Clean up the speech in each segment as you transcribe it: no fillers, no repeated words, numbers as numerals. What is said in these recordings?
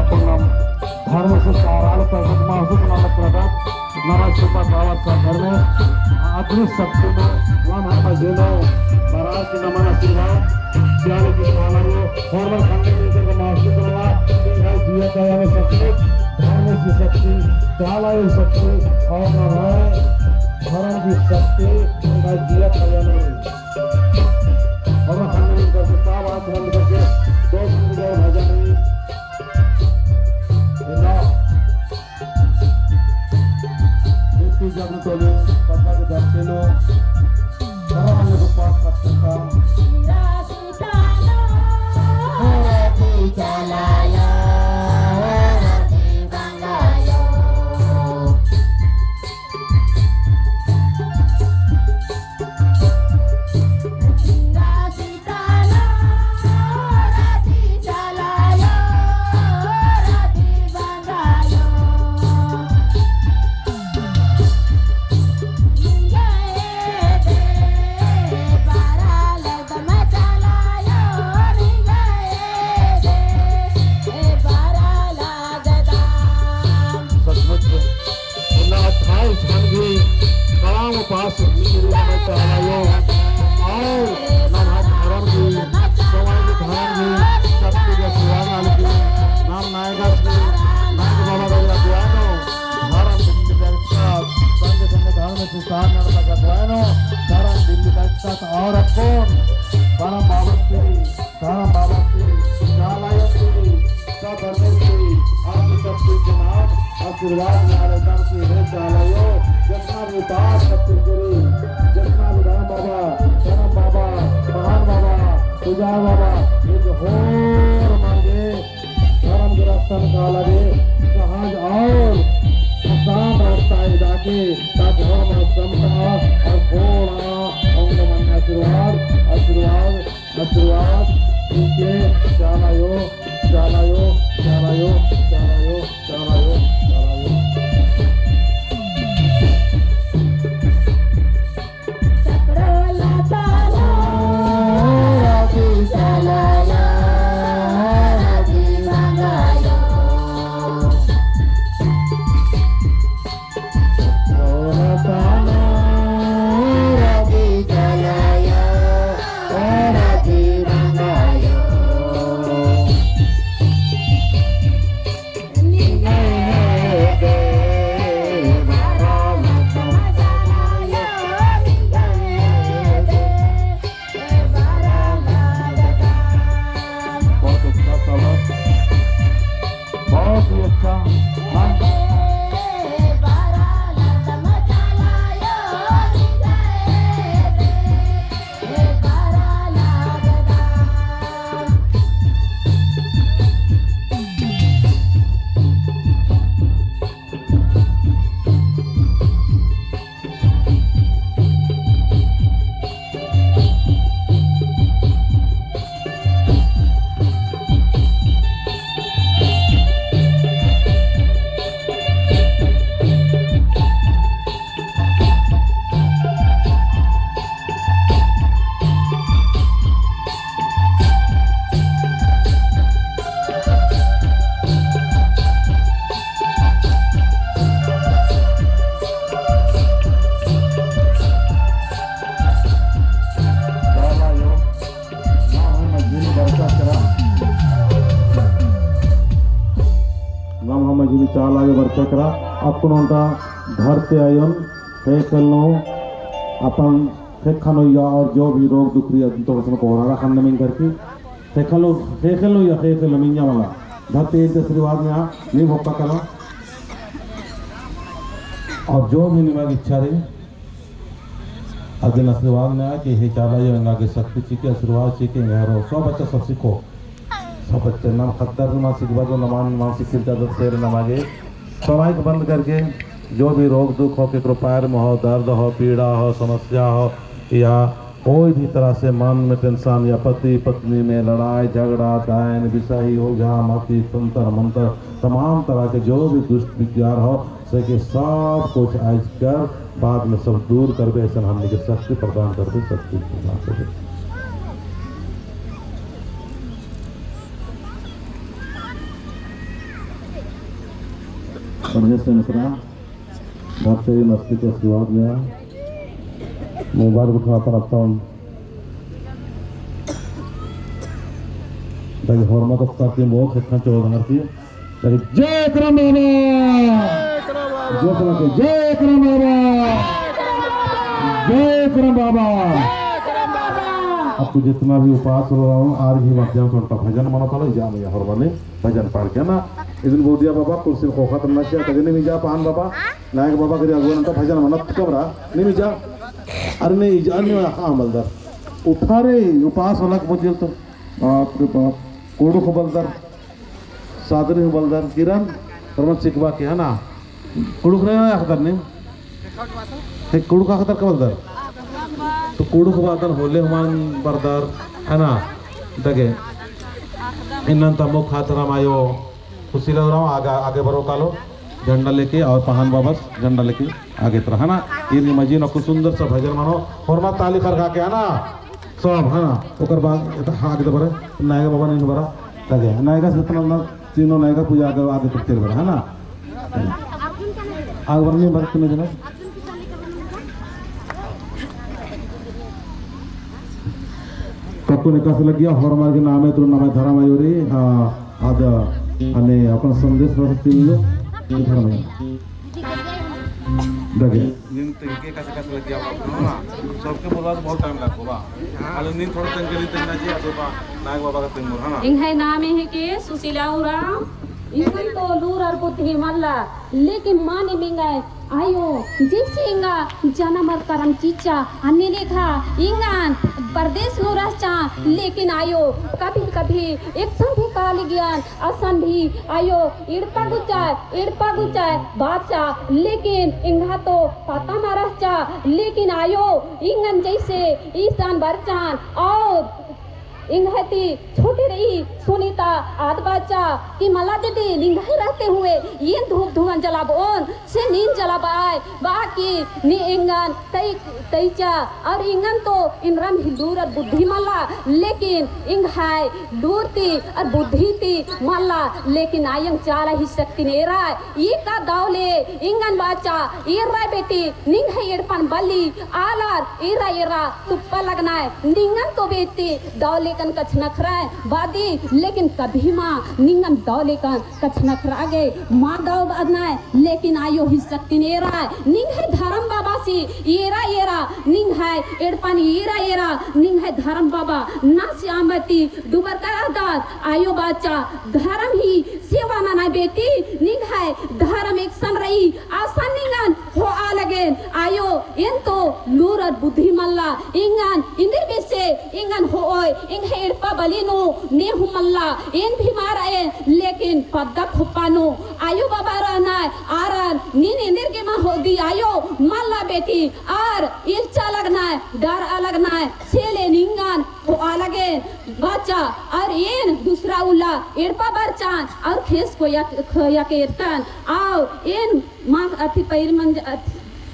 पुण्यम धर्म से काराल प्रकट महसूस नालक प्रकट नमः सुपा कावत का घर में अदृश्य शक्ति में वह महात्मा जेलो महाराज की नमन आशीर्वाद ज्ञान की भावना में फॉर्मल खंडे में से महसूस करवा है जिया का यह शक्ति धर्म की शक्ति कालाय शक्ति और नमः धर्म की शक्ति का जिया का यह और खंडे में करके सब आंख बंद करके दो मिनट भजन में जब तो लोग कथा को जाते लोग सारा लोग पास करते था आशीर्वाद नारदम की है चालयो जितना भी बात सत्य जितना भी धर्म बाबा महान बाबा पूजा बाबा ये जो होर मांगे धर्म ग्रस्तन का लगे सहज और आसान रास्ता जाके ताकि हम समता और थोड़ा अंग मन आशीर्वाद आशीर्वाद आशीर्वाद इनके चालयो चालयो चालयो चालयो चालयो चालाय वर्चकरा अकुनोंटा धरते आयन फेकलनो अपन फेखनो या और जो भी रोग दुखरी तो वसन कोरारा खंड में करके फेकलो या फेकलो मिन्या वाला धरते एक आशीर्वाद में नहीं भोका कला और जो भी निवाग इच्छा रहे अगले आशीर्वाद में कि हे चालाय गंगा के शक्ति ची के आशीर्वाद ची के यारो सब बच्चा सब सीखो सब बच्चे नाम खत्तर मासिक बाजू नमान मासिक चिंता शेर नमागे समाइक बंद करके जो भी रोग दुख हो के पैर में हो दर्द हो पीड़ा हो समस्या हो या कोई भी तरह से मन में टेंशन या पति पत्नी में लड़ाई झगड़ा डायन विषय हो जहाँ मती तंत्र मंत्र तमाम तरह के जो भी दुष्ट विचार हो से के सब कुछ आज कर बाद में सब दूर कर दे ऐसा हमने के शक्ति प्रदान कर दे शक्ति प्रदान कर दे। बढ़िया से मित्रा घर से ही मस्ती को आशीर्वाद लिया मोबाइल उठाता रखता हूँ ताकि हॉर्मोन तक साथी बहुत अच्छा चौदह आरती है जय करम बाबा जय करम बाबा जय करम बाबा। अब तो जितना भी उपास हो रहा हूँ आज ही मत जाओ थोड़ा भजन मना पड़ा जा भैया हर वाले भजन पढ़ के ना इधर बोल दिया बाबा कुर्सी को खत्म ना किया तभी नहीं जा पान बाबा नायक बाबा करे अगुवन तो भजन मना कमरा नहीं जा अरे नहीं जा नहीं हाँ बलदर उठा रे उपास वाला मुझे तो बाप रे बाप कोड़ू को बलदर सादरी हो बलदर किरण परमत सिकवा के है ना कोड़ू करे ना खतर नहीं कोड़ू का खतर का बलदर तो कोड़ू को बलदर होले हुमान बरदर है ना दगे इन्नन तमो खातरा मायो खुशी लग रहा हूँ आगे आगे बढ़ो कालो झंडा लेके और पहान बाबा झंडा लेके आगे तरह है ना ये मजीन आपको सुंदर सा भजन मानो और मत ताली खड़का के है ना सब है ना ओकर बाद आगे तो बड़े नायका बाबा नहीं बड़ा लगे नायका से इतना तीनों नायका पूजा आगे आगे करते बड़ा है ना आगे बढ़ने बात तुम्हें जना कब तो निकास लग गया हर मार्ग नाम है तो नाम है धरा मयूरी आज अने अपन संदेश रखती मिलो धरा मयूरी लगे नींद तंगे कैसे लग गया ना सबके बोलवा तो बहुत टाइम लगो बा अरे नींद थोड़ा तंगे ली तंगा जी अथवा नायक बाबा का तंगुर है ना इंग है नाम है के सुशीला उरा इनकी तो लूर और बुद्धि मल्ला लेकिन माने मिंगा आयो जैसे इंगा जना मर करम चीचा अन्य देखा इंगान परदेश नो रास्ता लेकिन आयो कभी कभी एक संधि काल ज्ञान असन भी आयो इड़पा गुचाय बाचा लेकिन इंगा तो पता ना रास्ता लेकिन आयो इंगन जैसे ईशान बरचान और इंगहती छोटी रही सुनीता आद बच्चा कि मला देती लिंगाई रहते हुए ये धूप धुआं जलाबोन से नींद जलाबाय बाकी नी इंगन तईचा और इंगन तो इंद्रम दूर बुद्धि मल्ला लेकिन इंगहाय दूरती और बुद्धि ती मल्ला लेकिन आयंग चाला ही शक्ति ने राय ये का दावले इंगन बच्चा ये राय बेटी निंग है एड़पन बल्ली आलार इरा तुप्पा लगना है निंगन तो बेटी दावले कन कछ नखरा बादी लेकिन कभी माँ निंगन दौले कन कछ नखरा गए माँ दाव बदना है लेकिन आयो ही शक्ति ने रहा निंग है धर्म बाबा सी येरा निंग है एड़पन येरा निंग है धर्म बाबा ना श्यामती डुबर का आदार आयो बच्चा धर्म ही सेवा ना बेटी निंग है धर्म एक सन रही आसान निंगन हो आ लगे आयो इन तो लूर और बुद्धि मल्ला इंगन इंदिर बेसे इंगन हो इंग है एड़पा बलिनो ने हुमल्ला इन भी मारा है लेकिन पद्दा खुपानो आयो बाबा रहना आरन नीन इंदिर के माँ हो दी आयो मल्ला बेटी आर इल्चा लगना है डर अलगना है सेले निंगन हो अलगे बच्चा और इन दूसरा उल्ला एड़पा बरचान और खेस को या के इर्तन आओ इन माँ अथी पैर मंज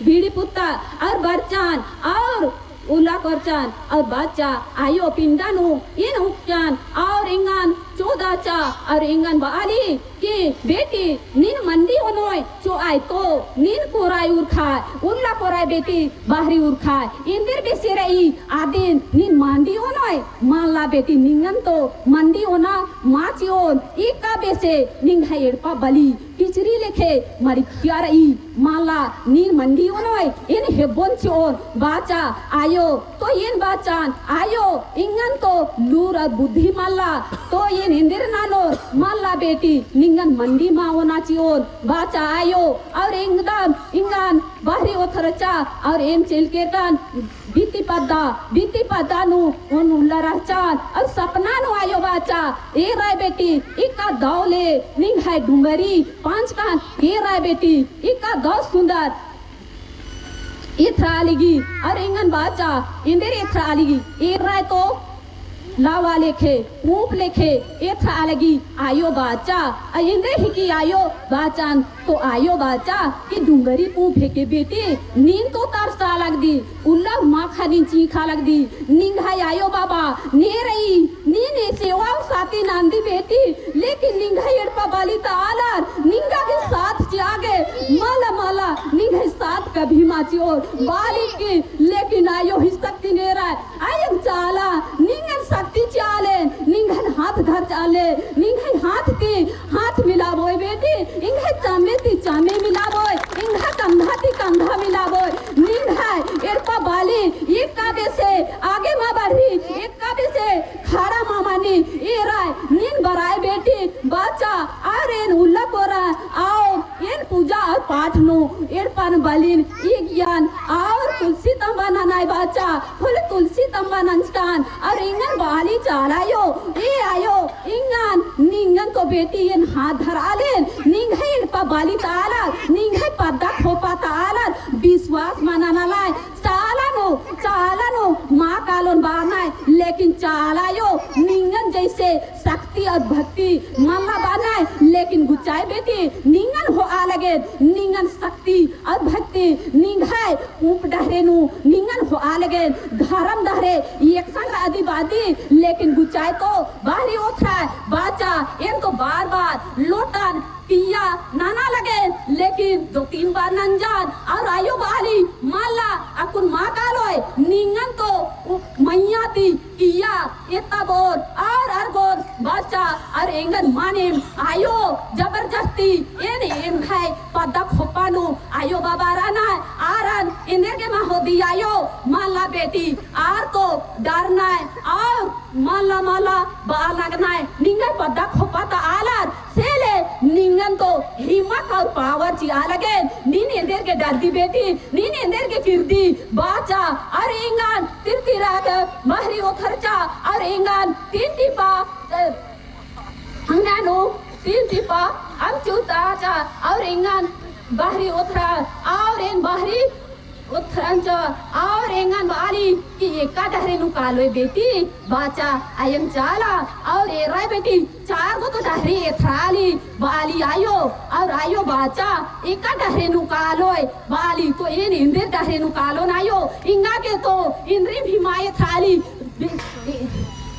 बीड़ी पुत्ता और बरचान और उला करचान और बच्चा आयो पिंडानु इन उपचान और इंगन चौदाचा और इंगन बाली कि बेटी नीन मंदी ओनोय चो आय तो नीन कोराय उरखाय उल्ला कोराय बेटी बाहरी उरखाय इंदिर बेसेरई आदिन नीन मंदी ओनोय माला बेटी निंगन तो मंदी ओना माचियोन इका बेसे निंगा एड़पा बली किचरी लेखे मारी क्यारई माला नीन मंदी ओनोय इन हेबोन चोन बाचा आयो तो इन बाचान आयो इंगन तो लूर और बुद्धि माला तो इन इंदिर नानो माला बेटी निंगन मंडी माओना चियोन बाचा आयो और इंगन बाहरी ओथरचा और एम चेल के कान बीती पद्दा नु उन उल्ला रहचान और सपना नु आयो बाचा ए राय बेटी इका दौले निंग है डुंगरी पांच कान ए राय बेटी इका दौ सुंदर इथरा आलिगी और इंगन बाचा इंदिर इथरा आलिगी ए राय तो लावा लेखे ऊप लेखे एथा अलगी आयो बाचा इंद्र ही की आयो बाचान तो आयो बाचा कि डुंगरी ऊप है के बेटी नींद तो तरसा लग दी उल्ला माँ खानी चीखा लग दी निंघाई आयो बाबा ने रही नी सेवा साथी नांदी बेटी लेकिन निंघाई एड़पा बाली तालार निंगा के साथ जागे माला माला निंघाई साथ कभी माची और बाली की लेकिन आयो ही शक्ति ने रहा आयम चाला निंगन शक्ति चाले निंगन हाथ धर चाले निंघाई हाथ की हाथ मिलाबोय बेटी इंघाई चामे ती चामे मिलाबोय इंघा कंधा ती कंधा मिलाबोय निंघाई एड़पा बाली एक काबे से आगे माँ बढ़ी एक काबे से खारा मामानी ए राय नीन बराय बेटी बाचा और एन उल्ला कोरा आओ एन पूजा और पाठ नो एड़पान बालिन ई ज्ञान और तुलसी तंबा नानाय बाचा फुल तुलसी तंबा नंचकान और इंगन बाली चालायो ए आयो इंगन निंगन तो बेटी एन हाथ धरा लेन निंघाई एड़पा बाली ताला निंघाई पद्दा खोपा ताला विश्वास मानाना लाय चाला नो माँ कालोन बानाय लेकिन चालायो निंगन जैसे शक्ति और भक्ति मल्ला बानाय लेकिन गुचाई बेटी निंगन हो आ लगे निंगन शक्ति और भक्ति निंघाई ऊप डहरे नु निंगन हो आ लगे धर्म डहरे एक संग आदिवादी लेकिन गुचाई तो बाहरी ओथरा बाचा इनको बार बार लोटन पिया नाना लगे लेकिन 2-3 बार नंजान और आयो बाली माला अकुन माँ कालोय निंगन तो मैया ती किया इतना बोर और हर बोर बच्चा और एंगन माने आयो जबरदस्ती इन खाए पद्दा खोपानु आयो बाबा राना आरन इन्हें के माँ हो दी आयो माला बेटी आर को डरना है और माला माला बा लगना है निंगन पद्दा खोपाता आलर सेले निंगन तो हिम्मत और पावर ची आलगे नीन इंदर के डरदी बेटी नीन इंदर के किरदी बाचा और इंगन तिरती राग महरी ओथरचा और इंगन तीन टिपा हंगानो तीन टिपा अंचुताचा और इंगन बाहरी ओथरा और इन बाहरी उत्थरांच और एंगन बाली कि एका डहरे नु कालोय बेटी बाचा आयम चाला और ए राय बेटी 4 गो तो डहरे एथराली बाली आयो और आयो बाचा एका डहरे नु कालोय बाली तो एन इंदर डहरे नु कालो नायो इंगा के तो इंद्री भी माये थाली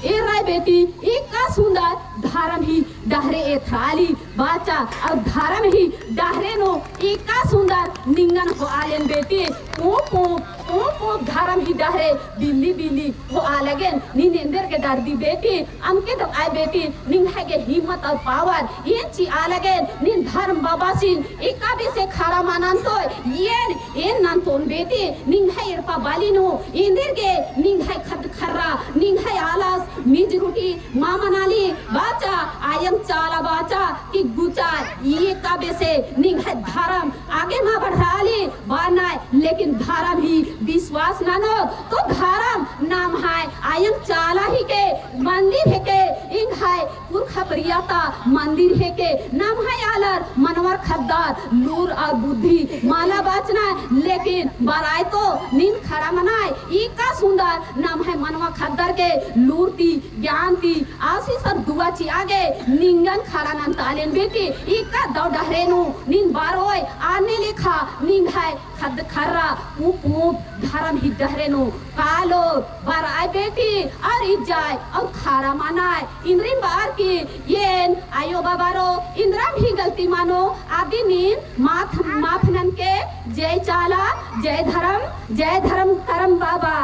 ए राय बेटी एक का सुंदर धर्म ही डहरे ए थाली बाचा और धर्म ही डहरे नो एक का सुंदर निंगन हो आलेन बेटी ओ धर्म ही डहरे बिल्ली बिल्ली हो आलगे निंदेर के डरदी बेटी हमके तो आए बेटी निंघे के हिम्मत और पावर ये ची आलगे निन धर्म बाबा सिन एका भी से खारा मानन तो ये नन तोन बेटी निंघे इरपा बाली नो इंदेर के निंघे खद खर्रा निंघे आलस मिज रुटी मामा नाली बाचा आयम चाला बाचा कि गुचा ये काबे से निंघे धर्म आगे मां बढ़ाली बानाय लेकिन धर्म ही विश्वास नानो तो धर्म नाम है आयम चाला ही के मंदिर है के इंग है पुरखा प्रियता मंदिर है के नाम है आलर मनवर खद्दार लूर और बुद्धि माला बाचना लेकिन बराय तो नींद खड़ा मनाए ई का सुंदर नाम है मनवा खद्दार के लूरती ज्ञानती आशीष और दुआ ची आगे निंगन खड़ा नन तालेन बेटी ई का दौ डहरेनु नींद बारोय आने लिखा निंग है खद खर्रा ऊप धर्म ही डहरेनु कालो बराय बेटी और इज्जाय और खारा मानाय इंद्रिन बार की येन आयो बाबारो इंद्रा भी गलती मानो आदि नीन माफनन के जय चाला जय धर्म करम बाबा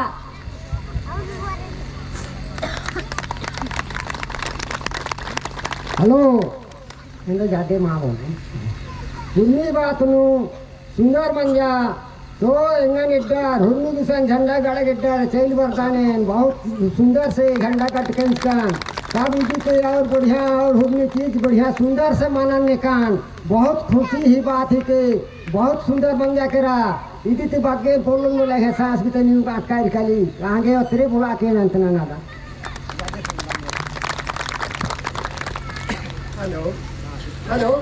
हेलो इंद्र जाते माँ बोले सुननी बात नु सुंदर मंजा तो इंगन इड्डार हुन्नी किसान झंडा गड़ा इड्डार चैल बरताने बहुत सुंदर से झंडा कट के कान सब उसी तो और बढ़िया और हुन्नी चीज बढ़िया सुंदर से मानने कान बहुत खुशी ही बात है के बहुत सुंदर मंजा करा इति ते बागे बोलन में लगे सांस भी तनी अटकाई खाली आगे अतरे बोला के अंतना नादा हेलो हेलो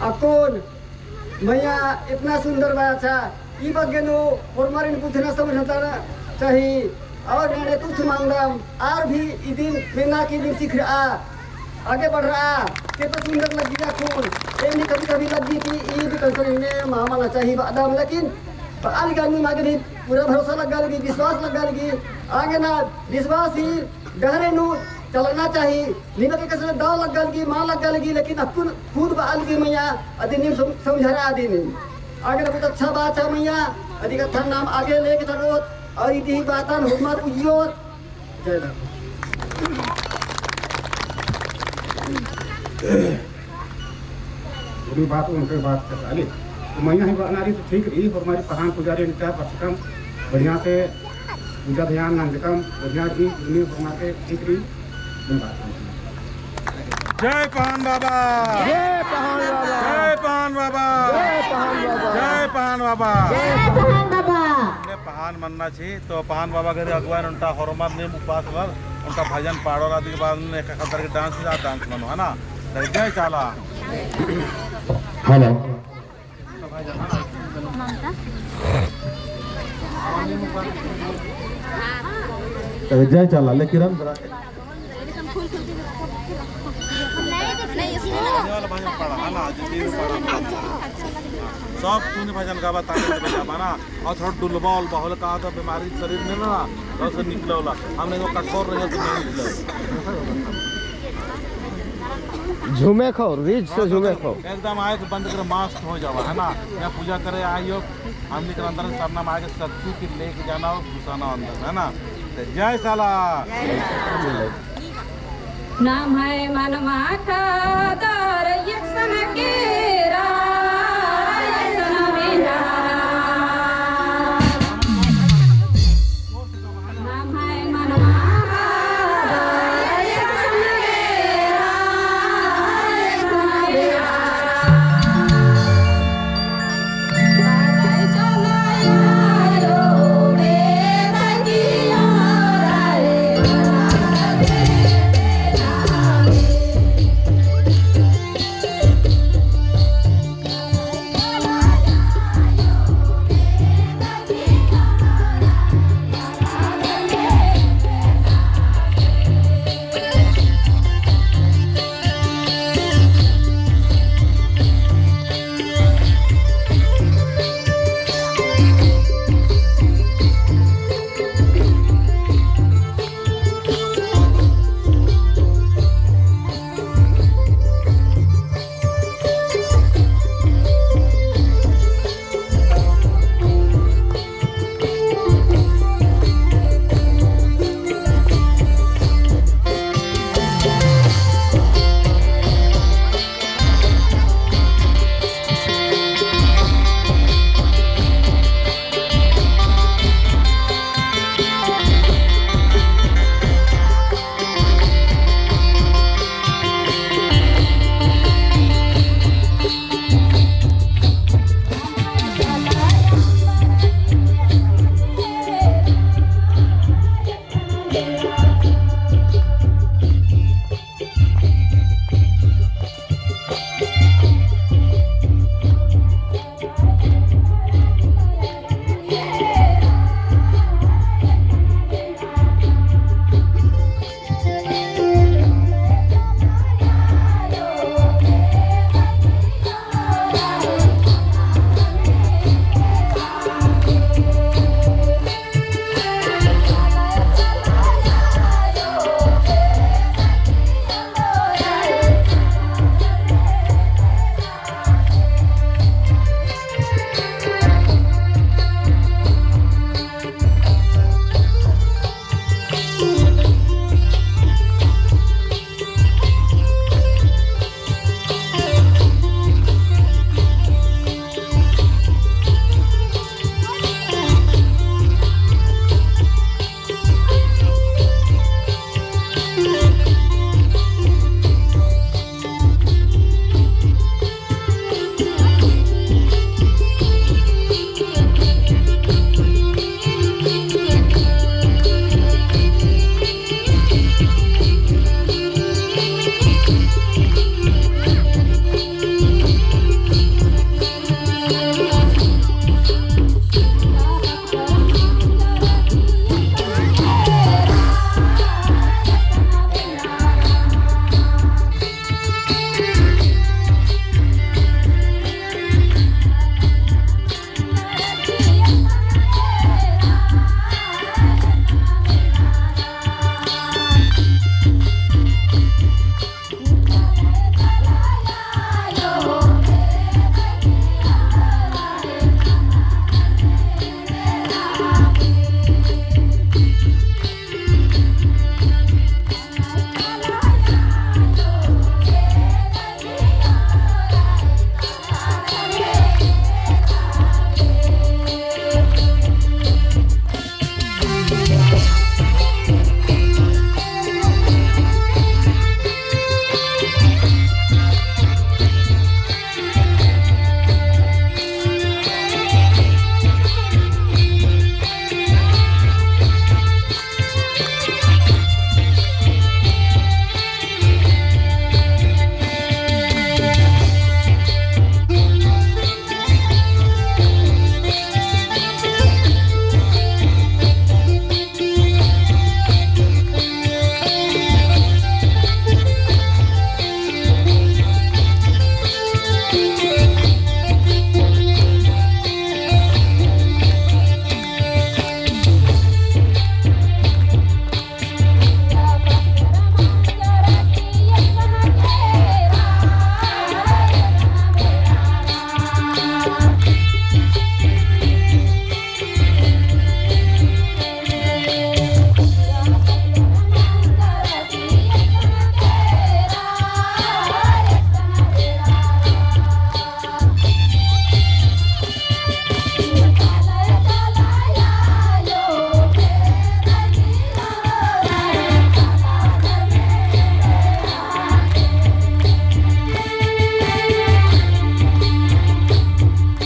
अकोन मैया इतना सुंदर बात था ये बगे नो और मारे पूछना समझता ना चाहिए और मैंने तुझ मांगना और भी ये दिन बिना की दिन सीख रहा आगे बढ़ रहा कितना सुंदर लगी ना खून ये कभी कभी लगी कि ये भी कंसर इन्हें मांगना चाहिए बादाम लेकिन आल गानी मांगे भी पूरा भरोसा लगा लगी विश्वास लगा लगी आगे ना विश्वास ही गहरे नू चलना चाहिए निम के कसर दाव लगा लगी मां लगा लगी लेकिन अपन खुद बाल की मैया अधिनियम समझरा आदि नहीं आगे ना बहुत अच्छा बात है मैया अधिक अच्छा नाम आगे लेके चलो और इतनी बातन हुकूमत उइयो जय राम पूरी बात उनके बात कर डाली तो मैया ही बनारी तो ठीक रही और हमारी प्रधान पुजारी निकाय पक्षकम बढ़िया से पूजा ध्यान नंदकम बढ़िया रही दुनिया बना के ठीक रही जय पान बाबा जय पहाड़ बाबा जय पान बाबा जय पहाड़ बाबा जय पान बाबा जय पहाड़ बाबा ने पहान मनना चाहिए तो पहान बाबा घरे अगवान उनका हरमार ने उपवास वर उनका भजन पाड़ो रात के बाद ने खतर के डांस मनो है ना तो जय चाला हेलो जय चाला ले किरण सब तूने भजन गावा ताकि ना और थोड़ा डुलबा उलबा होला कहा था बीमारी शरीर में ना और से निकला होला हमने वो कठोर रहे तो नहीं निकला झूमे खाओ रीच से झूमे खाओ एकदम आए बंद कर मास्क हो जावा है ना या पूजा करे आइयो हमने के अंदर करना में आगे शक्ति की लेके जाना और घुसाना अंदर है ना तो जय साला नाम है मनवा का दर यक्षण के